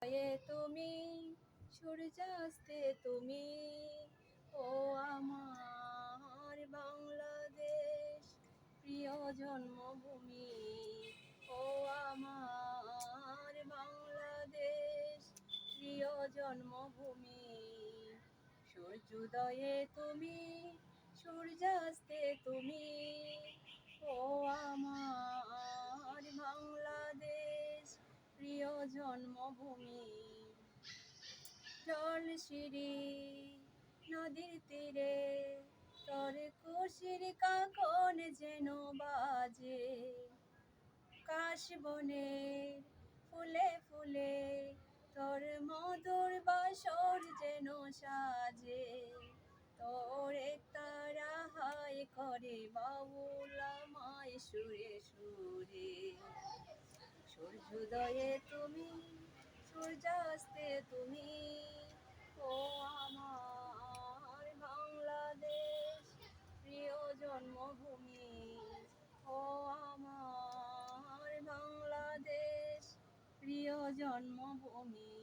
তুমি সূর্যাস্তে তুমি, ও আমার বাংলাদেশ প্রিয় জন্মভূমি, ও আমার বাংলাদেশ প্রিয় জন্মভূমি। সূর্যোদয়ে তুমি সূর্যাস্তে তুমি, ও আমার বাংলাদেশ প্রিয় জন্মভূমি। জলশিরি নদীর তীরে তোর খুশির কাকন যেন বাজে, কাশবনের ফুলে ফুলে তোর মধুর বাসর যেন সাজে। তোর তারা হায় করে বাউল আমায় সুরে সুরে। সূর্যোদয়ে তুমি সূর্যাস্তে তুমি, ও আমার বাংলাদেশ প্রিয় জন্মভূমি, ও আমার বাংলাদেশ প্রিয় জন্মভূমি।